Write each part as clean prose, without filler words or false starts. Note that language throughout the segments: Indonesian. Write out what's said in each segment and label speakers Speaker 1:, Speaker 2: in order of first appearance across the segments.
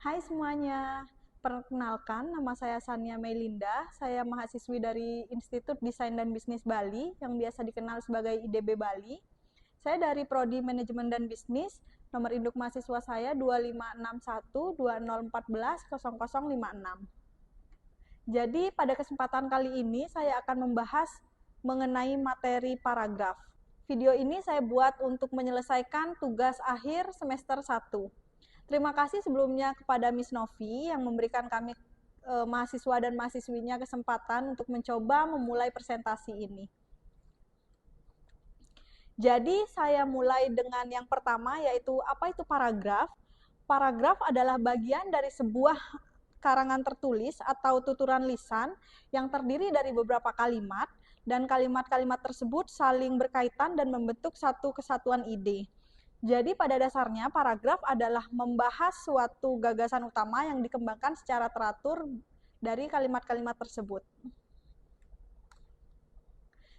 Speaker 1: Hai semuanya, perkenalkan nama saya Sania Melinda, saya mahasiswi dari Institut Desain dan Bisnis Bali yang biasa dikenal sebagai IDB Bali. Saya dari Prodi Manajemen dan Bisnis, nomor induk mahasiswa saya 256120140056. Jadi pada kesempatan kali ini saya akan membahas mengenai materi paragraf. Video ini saya buat untuk menyelesaikan tugas akhir semester 1. Terima kasih sebelumnya kepada Miss Novi yang memberikan kami mahasiswa dan mahasiswinya kesempatan untuk mencoba memulai presentasi ini. Jadi saya mulai dengan yang pertama, yaitu apa itu paragraf. Paragraf adalah bagian dari sebuah karangan tertulis atau tuturan lisan yang terdiri dari beberapa kalimat, dan kalimat-kalimat tersebut saling berkaitan dan membentuk satu kesatuan ide. Jadi pada dasarnya paragraf adalah membahas suatu gagasan utama yang dikembangkan secara teratur dari kalimat-kalimat tersebut.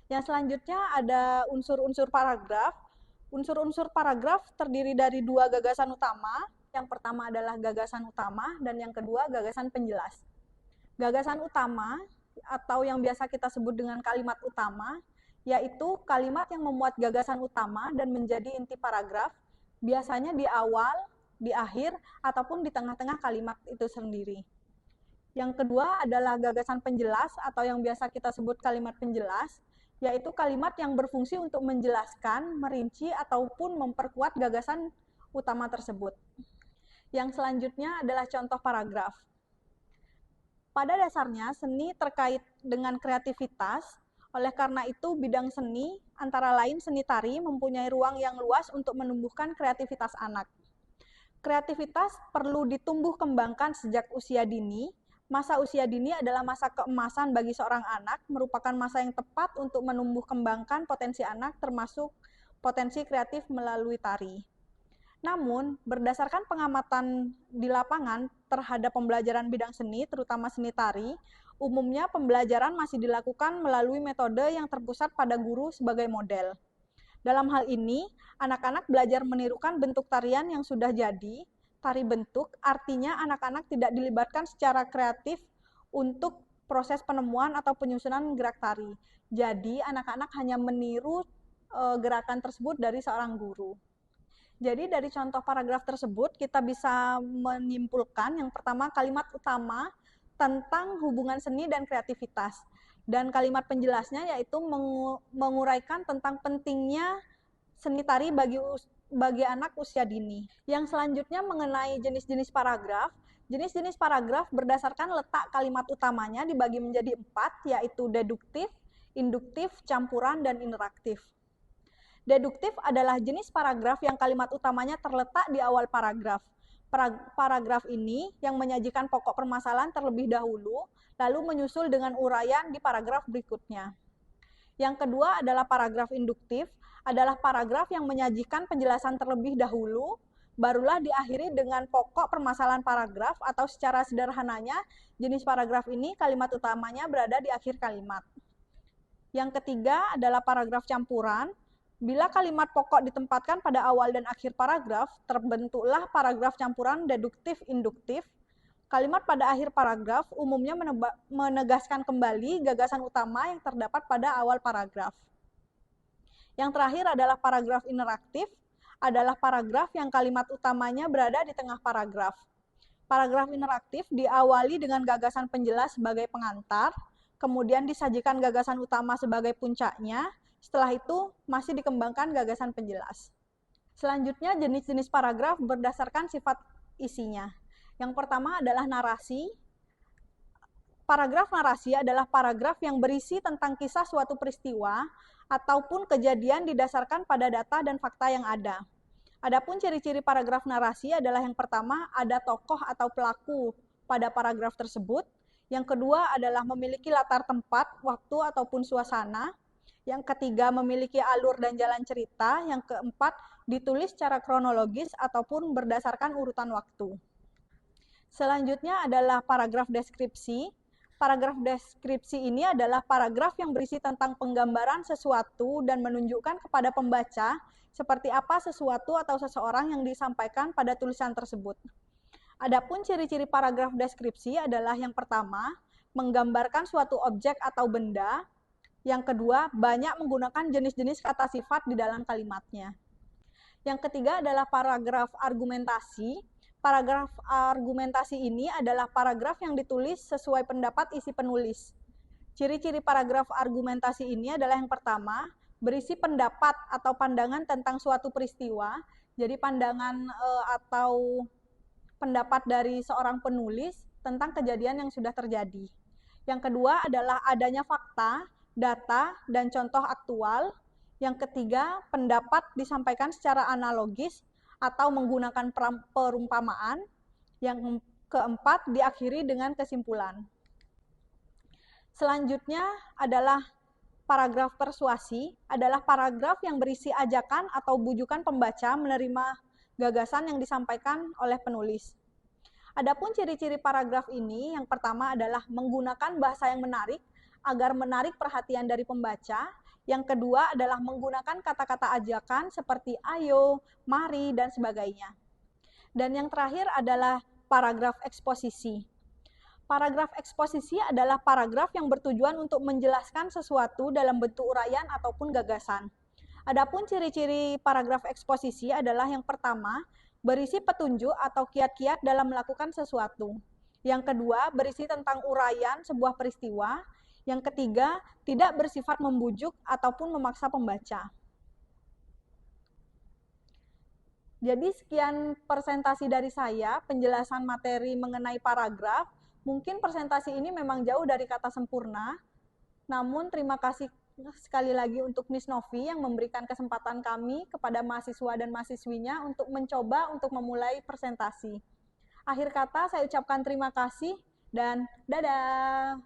Speaker 1: Yang selanjutnya ada unsur-unsur paragraf. Unsur-unsur paragraf terdiri dari dua gagasan utama. Yang pertama adalah gagasan utama dan yang kedua gagasan penjelas. Gagasan utama atau yang biasa kita sebut dengan kalimat utama, yaitu kalimat yang memuat gagasan utama dan menjadi inti paragraf, biasanya di awal, di akhir, ataupun di tengah-tengah kalimat itu sendiri. Yang kedua adalah gagasan penjelas atau yang biasa kita sebut kalimat penjelas, yaitu kalimat yang berfungsi untuk menjelaskan, merinci, ataupun memperkuat gagasan utama tersebut. Yang selanjutnya adalah contoh paragraf. Pada dasarnya, seni terkait dengan kreativitas, oleh karena itu bidang seni, antara lain seni tari, mempunyai ruang yang luas untuk menumbuhkan kreativitas anak. Kreativitas perlu ditumbuh kembangkan sejak usia dini. Masa usia dini adalah masa keemasan bagi seorang anak, merupakan masa yang tepat untuk menumbuh kembangkan potensi anak, termasuk potensi kreatif melalui tari. Namun, berdasarkan pengamatan di lapangan terhadap pembelajaran bidang seni, terutama seni tari, umumnya pembelajaran masih dilakukan melalui metode yang terpusat pada guru sebagai model. Dalam hal ini, anak-anak belajar menirukan bentuk tarian yang sudah jadi, tari bentuk, artinya anak-anak tidak dilibatkan secara kreatif untuk proses penemuan atau penyusunan gerak tari. Jadi, anak-anak hanya meniru gerakan tersebut dari seorang guru. Jadi dari contoh paragraf tersebut kita bisa menyimpulkan yang pertama kalimat utama tentang hubungan seni dan kreativitas. Dan kalimat penjelasnya yaitu menguraikan tentang pentingnya seni tari bagi anak usia dini. Yang selanjutnya mengenai jenis-jenis paragraf. Jenis-jenis paragraf berdasarkan letak kalimat utamanya dibagi menjadi 4, yaitu deduktif, induktif, campuran, dan interaktif. Deduktif adalah jenis paragraf yang kalimat utamanya terletak di awal paragraf. Paragraf ini yang menyajikan pokok permasalahan terlebih dahulu, lalu menyusul dengan uraian di paragraf berikutnya. Yang kedua adalah paragraf induktif, adalah paragraf yang menyajikan penjelasan terlebih dahulu, barulah diakhiri dengan pokok permasalahan paragraf, atau secara sederhananya, jenis paragraf ini kalimat utamanya berada di akhir kalimat. Yang ketiga adalah paragraf campuran. Bila kalimat pokok ditempatkan pada awal dan akhir paragraf, terbentuklah paragraf campuran deduktif-induktif. Kalimat pada akhir paragraf umumnya menegaskan kembali gagasan utama yang terdapat pada awal paragraf. Yang terakhir adalah paragraf interaktif, adalah paragraf yang kalimat utamanya berada di tengah paragraf. Paragraf interaktif diawali dengan gagasan penjelas sebagai pengantar, kemudian disajikan gagasan utama sebagai puncaknya, setelah itu masih dikembangkan gagasan penjelas. Selanjutnya jenis-jenis paragraf berdasarkan sifat isinya. Yang pertama adalah narasi. Paragraf narasi adalah paragraf yang berisi tentang kisah suatu peristiwa ataupun kejadian didasarkan pada data dan fakta yang ada. Adapun ciri-ciri paragraf narasi adalah yang pertama ada tokoh atau pelaku pada paragraf tersebut. Yang kedua adalah memiliki latar tempat, waktu ataupun suasana. Yang ketiga, memiliki alur dan jalan cerita. Yang keempat, ditulis secara kronologis ataupun berdasarkan urutan waktu. Selanjutnya adalah paragraf deskripsi. Paragraf deskripsi ini adalah paragraf yang berisi tentang penggambaran sesuatu dan menunjukkan kepada pembaca seperti apa sesuatu atau seseorang yang disampaikan pada tulisan tersebut. Adapun ciri-ciri paragraf deskripsi adalah yang pertama, menggambarkan suatu objek atau benda. Yang kedua, banyak menggunakan jenis-jenis kata sifat di dalam kalimatnya. Yang ketiga adalah paragraf argumentasi. Paragraf argumentasi ini adalah paragraf yang ditulis sesuai pendapat isi penulis. Ciri-ciri paragraf argumentasi ini adalah yang pertama, berisi pendapat atau pandangan tentang suatu peristiwa. Jadi pandangan atau pendapat dari seorang penulis tentang kejadian yang sudah terjadi. Yang kedua adalah adanya fakta, data, dan contoh aktual. Yang ketiga, pendapat disampaikan secara analogis atau menggunakan perumpamaan. Yang keempat, diakhiri dengan kesimpulan. Selanjutnya adalah paragraf persuasi, adalah paragraf yang berisi ajakan atau bujukan pembaca menerima gagasan yang disampaikan oleh penulis. Adapun ciri-ciri paragraf ini, yang pertama adalah menggunakan bahasa yang menarik agar menarik perhatian dari pembaca. Yang kedua adalah menggunakan kata-kata ajakan seperti ayo, mari, dan sebagainya. Dan yang terakhir adalah paragraf eksposisi. Paragraf eksposisi adalah paragraf yang bertujuan untuk menjelaskan sesuatu dalam bentuk uraian ataupun gagasan. Adapun ciri-ciri paragraf eksposisi adalah yang pertama, berisi petunjuk atau kiat-kiat dalam melakukan sesuatu. Yang kedua, berisi tentang uraian sebuah peristiwa. Yang ketiga, tidak bersifat membujuk ataupun memaksa pembaca. Jadi sekian presentasi dari saya, penjelasan materi mengenai paragraf. Mungkin presentasi ini memang jauh dari kata sempurna, namun terima kasih sekali lagi untuk Miss Novi yang memberikan kesempatan kami kepada mahasiswa dan mahasiswinya untuk mencoba untuk memulai presentasi. Akhir kata saya ucapkan terima kasih dan dadah.